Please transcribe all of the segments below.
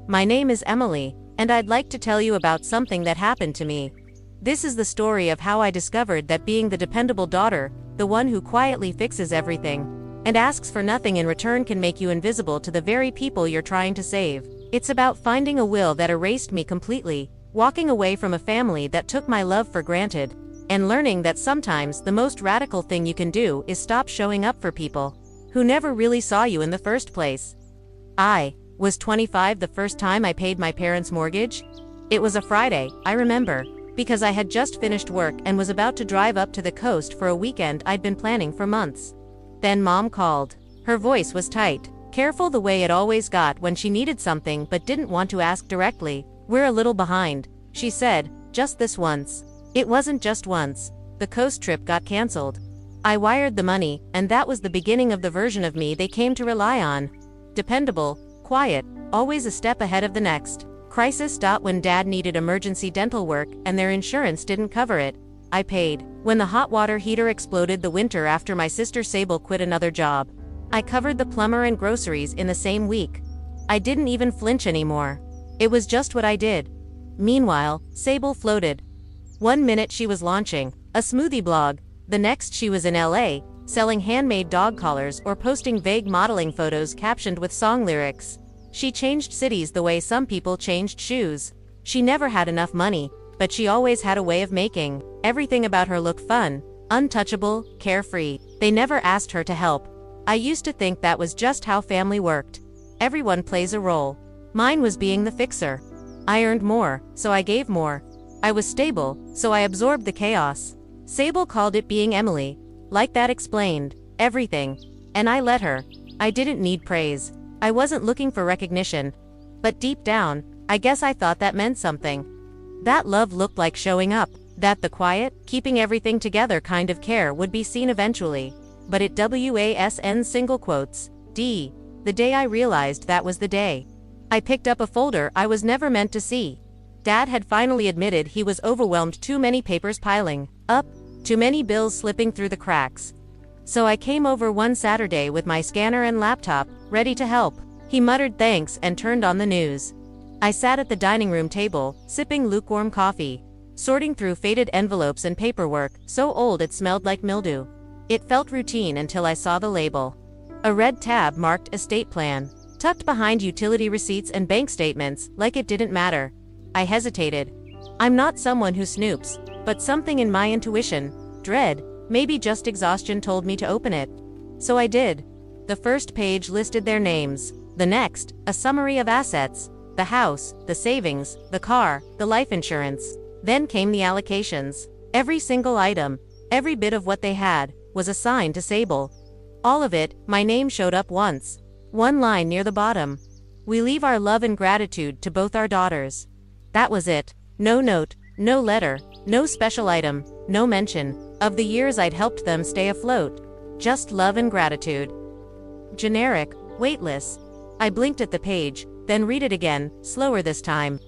My name is Emily, and I'd like to tell you about something that happened to me. This is the story of how I discovered that being the dependable daughter, the one who quietly fixes everything, and asks for nothing in return can make you invisible to the very people you're trying to save. It's about finding a will that erased me completely, walking away from a family that took my love for granted, and learning that sometimes the most radical thing you can do is stop showing up for people who never really saw you in the first place. I was 25 the first time I paid my parents' mortgage. It was a Friday, I remember, because I had just finished work and was about to drive up to the coast for a weekend I'd been planning for months. Then Mom called. Her voice was tight, careful the way it always got when she needed something but didn't want to ask directly. "We're a little behind," she said, "just this once." It wasn't just once. The coast trip got canceled. I wired the money, and that was the beginning of the version of me they came to rely on. Dependable, quiet, always a step ahead of the next crisis. When Dad needed emergency dental work and their insurance didn't cover it, I paid. When the hot water heater exploded the winter after my sister Sable quit another job, I covered the plumber and groceries in the same week. I didn't even flinch anymore. It was just what I did. Meanwhile, Sable floated. One minute she was launching a smoothie blog, the next she was in LA, selling handmade dog collars or posting vague modeling photos captioned with song lyrics. She changed cities the way some people changed shoes. She never had enough money, but she always had a way of making everything about her look fun, untouchable, carefree. They never asked her to help. I used to think that was just how family worked. Everyone plays a role. Mine was being the fixer. I earned more, so I gave more. I was stable, so I absorbed the chaos. Sable called it being Emily. Like that explained everything. And I let her. I didn't need praise. I wasn't looking for recognition. But deep down, I guess I thought that meant something. That love looked like showing up. That the quiet, keeping everything together kind of care would be seen eventually. But it wasn single quotes. The day I realized that was the day. I picked up a folder I was never meant to see. Dad had finally admitted he was overwhelmed, too many papers piling up, too many bills slipping through the cracks. So I came over one Saturday with my scanner and laptop, ready to help. He muttered thanks and turned on the news. I sat at the dining room table, sipping lukewarm coffee, sorting through faded envelopes and paperwork, so old it smelled like mildew. It felt routine until I saw the label. A red tab marked estate plan, tucked behind utility receipts and bank statements, like it didn't matter. I hesitated. I'm not someone who snoops, but something in my intuition, dread, maybe just exhaustion, told me to open it. So I did. The first page listed their names. The next, a summary of assets: the house, the savings, the car, the life insurance. Then came the allocations. Every single item, every bit of what they had, was assigned to Sable. All of it. My name showed up once. One line near the bottom. "We leave our love and gratitude to both our daughters." That was it. No note, no letter, no special item, no mention of the years I'd helped them stay afloat. Just love and gratitude. Generic, weightless. I blinked at the page, then read it again, slower this time.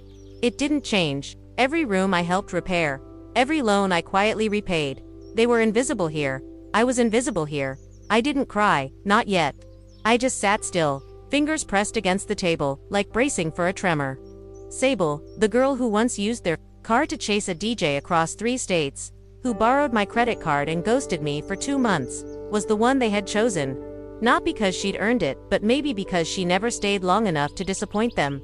It didn't change. Every room I helped repair, every loan I quietly repaid. They were invisible here. I was invisible here. I didn't cry, not yet. I just sat still, fingers pressed against the table, like bracing for a tremor. Sable, the girl who once used their car to chase a DJ across 3 states, who borrowed my credit card and ghosted me for 2 months, was the one they had chosen. Not because she'd earned it, but maybe because she never stayed long enough to disappoint them.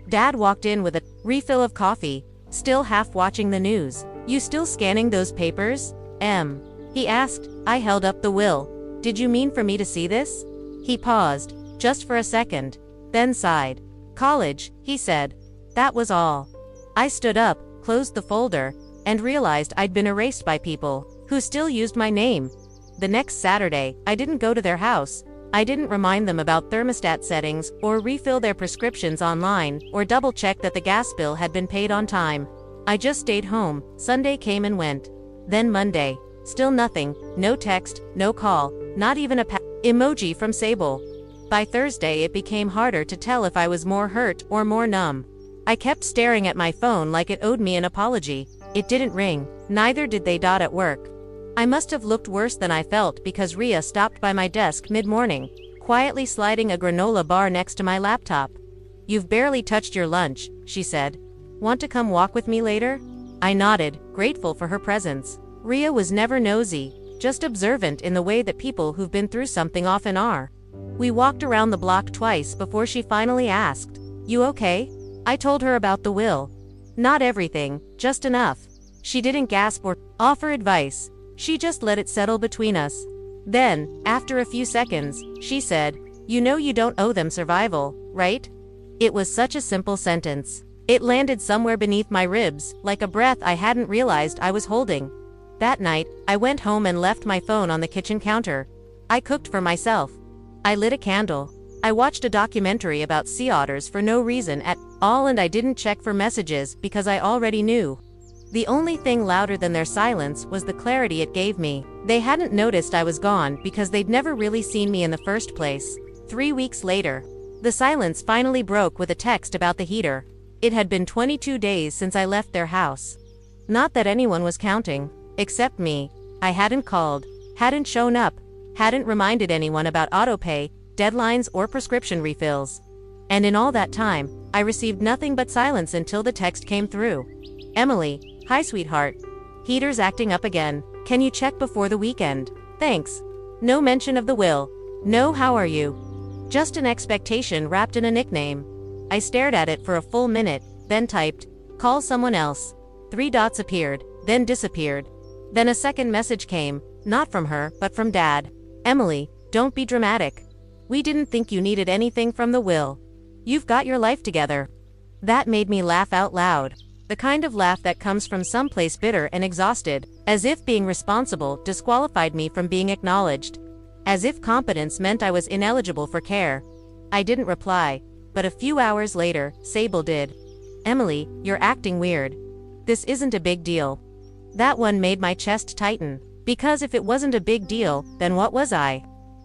Dad walked in with a refill of coffee, still half watching the news. "You still scanning those papers, Em?" he asked. I held up the will. "Did you mean for me to see this?" He paused, just for a second, then sighed. "College," he said. That was all. I stood up, closed the folder, and realized I'd been erased by people who still used my name. The next Saturday, I didn't go to their house. I didn't remind them about thermostat settings, or refill their prescriptions online, or double-check that the gas bill had been paid on time. I just stayed home. Sunday came and went. Then Monday. Still nothing. No text, no call, not even a emoji from Sable. By Thursday it became harder to tell if I was more hurt or more numb. I kept staring at my phone like it owed me an apology. It didn't ring. Neither did they. At work, I must have looked worse than I felt because Rhea stopped by my desk mid-morning, quietly sliding a granola bar next to my laptop. You've barely touched your lunch, she said. Want to come walk with me later? I nodded, grateful for her presence. Ria was never nosy, just observant in the way that people who've been through something often are. We walked around the block twice before she finally asked, "You okay?" I told her about the will. Not everything, just enough. She didn't gasp or offer advice. She just let it settle between us. Then, after a few seconds, she said, "You know you don't owe them survival, right?" It was such a simple sentence. It landed somewhere beneath my ribs, like a breath I hadn't realized I was holding. That night, I went home and left my phone on the kitchen counter. I cooked for myself. I lit a candle. I watched a documentary about sea otters for no reason at all, and I didn't check for messages because I already knew. The only thing louder than their silence was the clarity it gave me. They hadn't noticed I was gone because they'd never really seen me in the first place. 3 weeks later, the silence finally broke with a text about the heater. It had been 22 days since I left their house. Not that anyone was counting, except me. I hadn't called, hadn't shown up, hadn't reminded anyone about autopay, deadlines, or prescription refills. And in all that time, I received nothing but silence until the text came through. "Emily, hi sweetheart. Heater's acting up again. Can you check before the weekend? Thanks." No mention of the will. No "how are you?" Just an expectation wrapped in a nickname. I stared at it for a full minute, then typed, "Call someone else." 3 dots appeared, then disappeared. Then a second message came, not from her, but from Dad. "Emily, don't be dramatic. We didn't think you needed anything from the will. You've got your life together." That made me laugh out loud. The kind of laugh that comes from someplace bitter and exhausted, as if being responsible disqualified me from being acknowledged. As if competence meant I was ineligible for care. I didn't reply, but a few hours later, Sable did. "Emily, you're acting weird. This isn't a big deal." That one made my chest tighten, because if it wasn't a big deal, then what was I?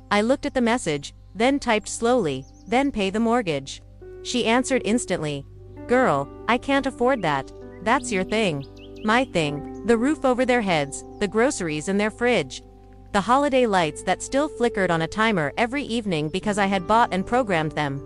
I looked at the message, then typed slowly, "Then pay the mortgage." She answered instantly, "Girl, I can't afford that. That's your thing." My thing, the roof over their heads, the groceries in their fridge. The holiday lights that still flickered on a timer every evening because I had bought and programmed them.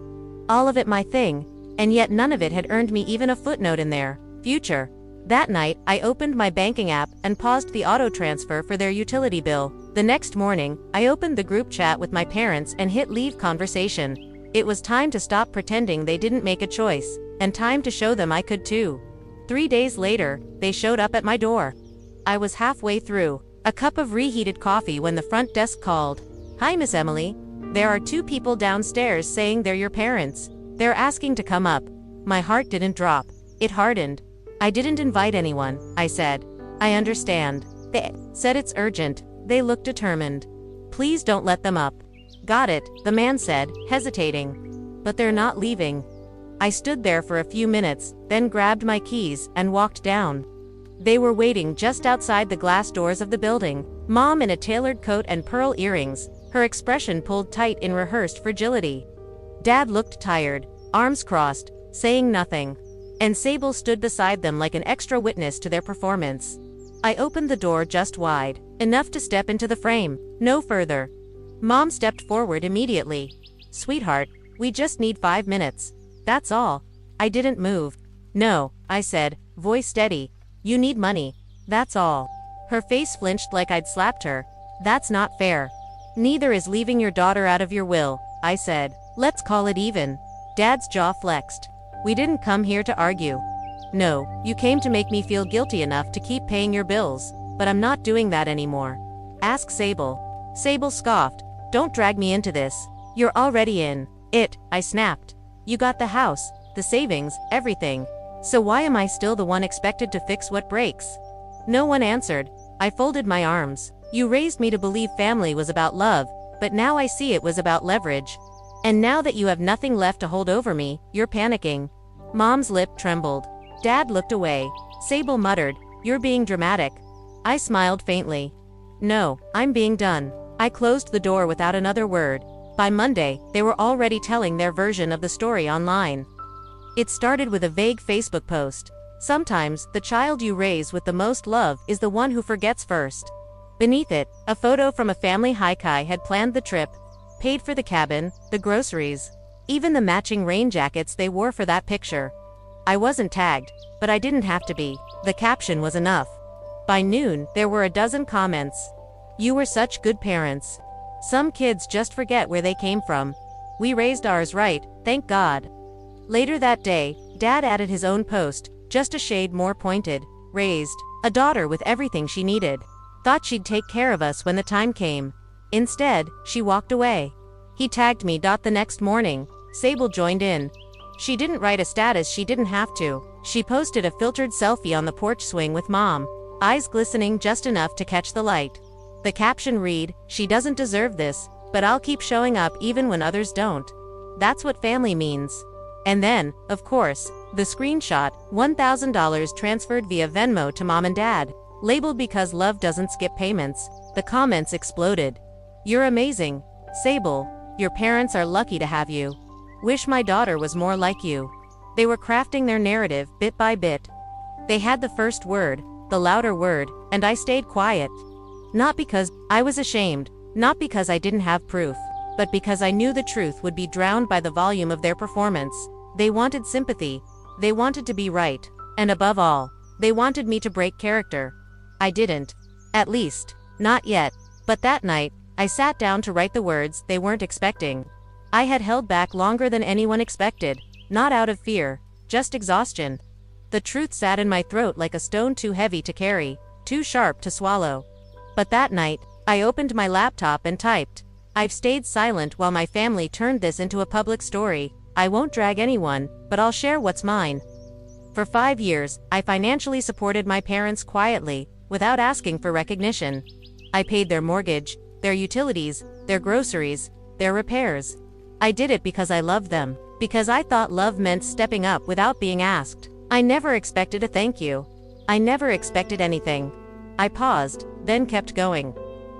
All of it my thing, and yet none of it had earned me even a footnote in their future. That night, I opened my banking app and paused the auto transfer for their utility bill. The next morning, I opened the group chat with my parents and hit leave conversation. It was time to stop pretending they didn't make a choice, and time to show them I could too. 3 days later, they showed up at my door. I was halfway through a cup of reheated coffee when the front desk called. "Hi, Miss Emily. There are 2 people downstairs saying they're your parents. They're asking to come up." My heart didn't drop. It hardened. "I didn't invite anyone," I said. "I understand." They said it's urgent. They looked determined. "Please don't let them up." "Got it," the man said, hesitating. "But they're not leaving." I stood there for a few minutes, then grabbed my keys and walked down. They were waiting just outside the glass doors of the building. Mom in a tailored coat and pearl earrings, her expression pulled tight in rehearsed fragility. Dad looked tired, arms crossed, saying nothing. And Sable stood beside them like an extra witness to their performance. I opened the door just wide, enough to step into the frame, no further. Mom stepped forward immediately. "Sweetheart, we just need 5 minutes. That's all." I didn't move. "No," I said, voice steady. "You need money. That's all." Her face flinched like I'd slapped her. "That's not fair." "Neither is leaving your daughter out of your will," I said. "Let's call it even." Dad's jaw flexed. "We didn't come here to argue." "No, you came to make me feel guilty enough to keep paying your bills, but I'm not doing that anymore. Ask Sable." Sable scoffed. "Don't drag me into this. You're already in it," I snapped. "You got the house, the savings, everything. So why am I still the one expected to fix what breaks?" No one answered. I folded my arms. "You raised me to believe family was about love, but now I see it was about leverage. And now that you have nothing left to hold over me, you're panicking." Mom's lip trembled. Dad looked away. Sable muttered, "You're being dramatic." I smiled faintly. "No, I'm being done." I closed the door without another word. By Monday, they were already telling their version of the story online. It started with a vague Facebook post. "Sometimes, the child you raise with the most love is the one who forgets first." Beneath it, a photo from a family hike had planned the trip, paid for the cabin, the groceries. Even the matching rain jackets they wore for that picture. I wasn't tagged, but I didn't have to be. The caption was enough. By noon, there were a dozen comments. "You were such good parents. Some kids just forget where they came from. We raised ours right, thank God." Later that day, Dad added his own post, just a shade more pointed. "Raised a daughter with everything she needed. Thought she'd take care of us when the time came. Instead, she walked away." He tagged me. The next morning, Sable joined in. She didn't write a status, she didn't have to. She posted a filtered selfie on the porch swing with Mom, eyes glistening just enough to catch the light. The caption read, "She doesn't deserve this, but I'll keep showing up even when others don't. That's what family means." And then, of course, the screenshot, $1,000 transferred via Venmo to Mom and Dad, labeled "Because love doesn't skip payments." The comments exploded. "You're amazing, Sable. Your parents are lucky to have you. Wish my daughter was more like you." They were crafting their narrative bit by bit. They had the first word, the louder word, and I stayed quiet. Not because I was ashamed, not because I didn't have proof, but because I knew the truth would be drowned by the volume of their performance. They wanted sympathy. They wanted to be right. And above all, they wanted me to break character. I didn't. At least, not yet. But that night, I sat down to write the words they weren't expecting. I had held back longer than anyone expected, not out of fear, just exhaustion. The truth sat in my throat like a stone, too heavy to carry, too sharp to swallow. But that night, I opened my laptop and typed. "I've stayed silent while my family turned this into a public story. I won't drag anyone, but I'll share what's mine." For 5 years, I financially supported my parents quietly, without asking for recognition. I paid their mortgage, their utilities, their groceries, their repairs. I did it because I loved them, because I thought love meant stepping up without being asked. I never expected a thank you. I never expected anything. I paused, then kept going.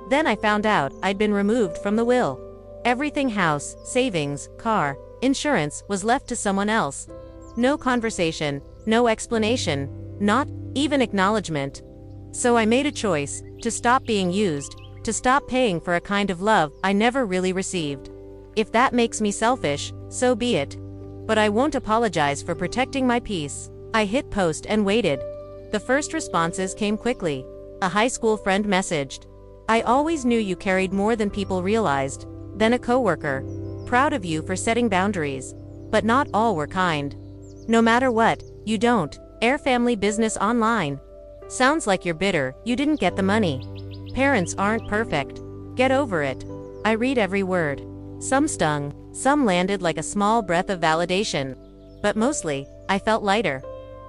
Then I found out I'd been removed from the will. Everything, house, savings, car, insurance, was left to someone else. No conversation, no explanation, not even acknowledgement. So I made a choice, to stop being used, to stop paying for a kind of love I never really received. If that makes me selfish, so be it. But I won't apologize for protecting my peace. I hit post and waited. The first responses came quickly. A high school friend messaged, "I always knew you carried more than people realized." Then a coworker, "Proud of you for setting boundaries." But not all were kind. "No matter what, you don't air family business online. Sounds like you're bitter you didn't get the money. Parents aren't perfect. Get over it." I read every word. Some stung, some landed like a small breath of validation. But mostly, I felt lighter.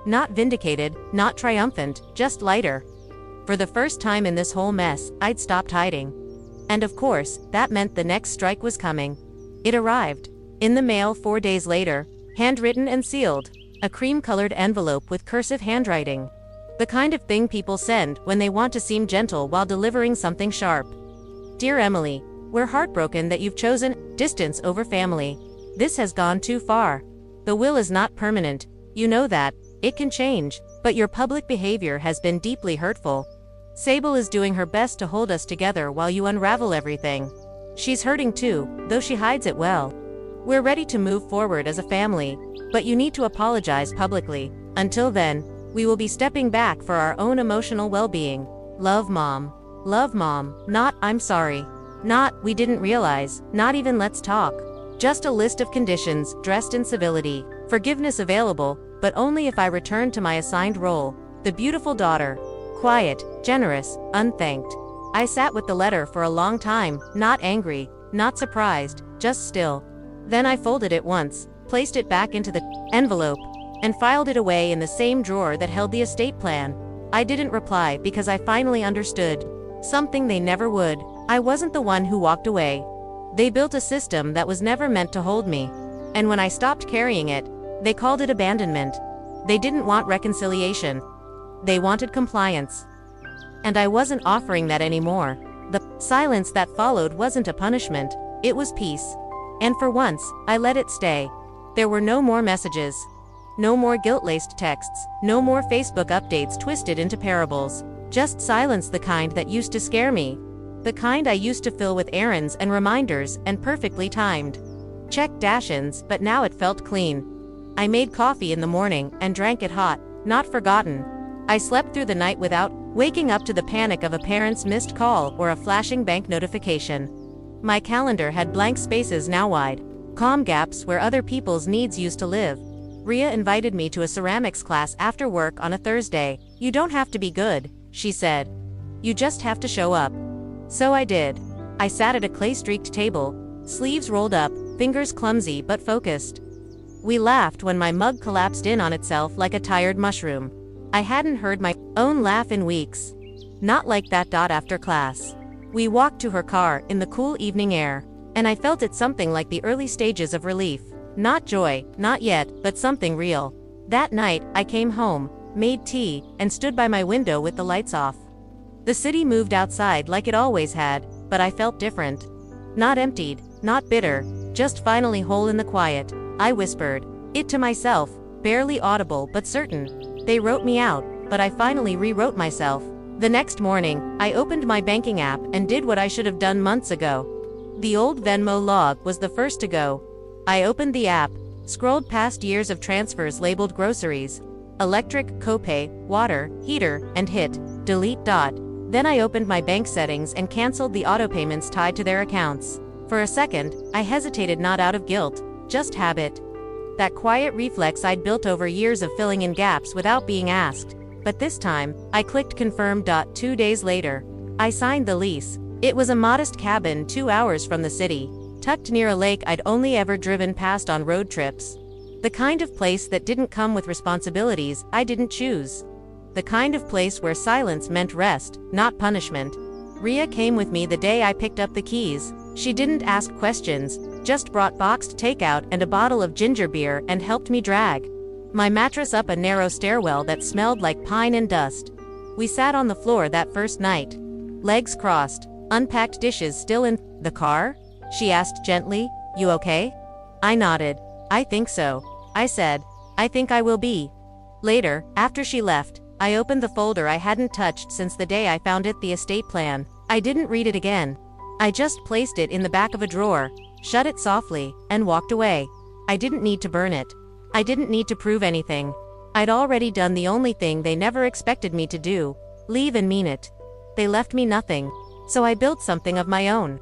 Not vindicated, not triumphant, just lighter. For the first time in this whole mess, I'd stopped hiding. And of course, that meant the next strike was coming. It arrived. In the mail 4 days later, handwritten and sealed. A cream-colored envelope with cursive handwriting. The kind of thing people send when they want to seem gentle while delivering something sharp. "Dear Emily, we're heartbroken that you've chosen distance over family. This has gone too far. The will is not permanent, you know that. It can change, but your public behavior has been deeply hurtful. Sable is doing her best to hold us together while you unravel everything. She's hurting too, though she hides it well. We're ready to move forward as a family, but you need to apologize publicly. Until then, we will be stepping back for our own emotional well-being. Love, Mom." Love, Mom, not "I'm sorry." Not "we didn't realize," not even "let's talk." Just a list of conditions, dressed in civility. Forgiveness available, but only if I return to my assigned role. The beautiful daughter. Quiet, generous, unthanked. I sat with the letter for a long time, not angry, not surprised, just still. Then I folded it once, placed it back into the envelope, and filed it away in the same drawer that held the estate plan. I didn't reply because I finally understood. Something they never would. I wasn't the one who walked away. They built a system that was never meant to hold me. And when I stopped carrying it, they called it abandonment. They didn't want reconciliation. They wanted compliance. And I wasn't offering that anymore. The silence that followed wasn't a punishment, it was peace. And for once, I let it stay. There were no more messages. No more guilt-laced texts, no more Facebook updates twisted into parables. Just silence, the kind that used to scare me. The kind I used to fill with errands and reminders and perfectly timed. checked Dachshunds, but now it felt clean. I made coffee in the morning and drank it hot, not forgotten. I slept through the night without waking up to the panic of a parent's missed call or a flashing bank notification. My calendar had blank spaces now wide, calm gaps where other people's needs used to live. Ria invited me to a ceramics class after work on a Thursday. "You don't have to be good," she said. "You just have to show up." So I did. I sat at a clay-streaked table, sleeves rolled up, fingers clumsy but focused. We laughed when my mug collapsed in on itself like a tired mushroom. I hadn't heard my own laugh in weeks. Not like that. After class, we walked to her car in the cool evening air, and I felt it something like the early stages of relief. Not joy, not yet, but something real. That night, I came home, made tea, and stood by my window with the lights off. The city moved outside like it always had, but I felt different. Not emptied, not bitter, just finally whole in the quiet. I whispered it to myself, barely audible but certain. They wrote me out, but I finally rewrote myself. The next morning, I opened my banking app and did what I should have done months ago. The old Venmo log was the first to go. I opened the app, scrolled past years of transfers labeled groceries, electric, copay, water, heater, and hit delete. Then I opened my bank settings and canceled the auto payments tied to their accounts. For a second, I hesitated, not out of guilt, just habit. That quiet reflex I'd built over years of filling in gaps without being asked. But this time, I clicked confirm. 2 days later, I signed the lease. It was a modest cabin 2 hours from the city, tucked near a lake I'd only ever driven past on road trips. The kind of place that didn't come with responsibilities I didn't choose. The kind of place where silence meant rest, not punishment. Ria came with me the day I picked up the keys. She didn't ask questions, just brought boxed takeout and a bottle of ginger beer and helped me drag my mattress up a narrow stairwell that smelled like pine and dust. We sat on the floor that first night, legs crossed, unpacked dishes still in the car. She asked gently, "You okay?" I nodded. "I think so." I said, "I think I will be." Later, after she left, I opened the folder I hadn't touched since the day I found it, the estate plan. I didn't read it again. I just placed it in the back of a drawer, shut it softly, and walked away. I didn't need to burn it. I didn't need to prove anything. I'd already done the only thing they never expected me to do: leave and mean it. They left me nothing. So I built something of my own.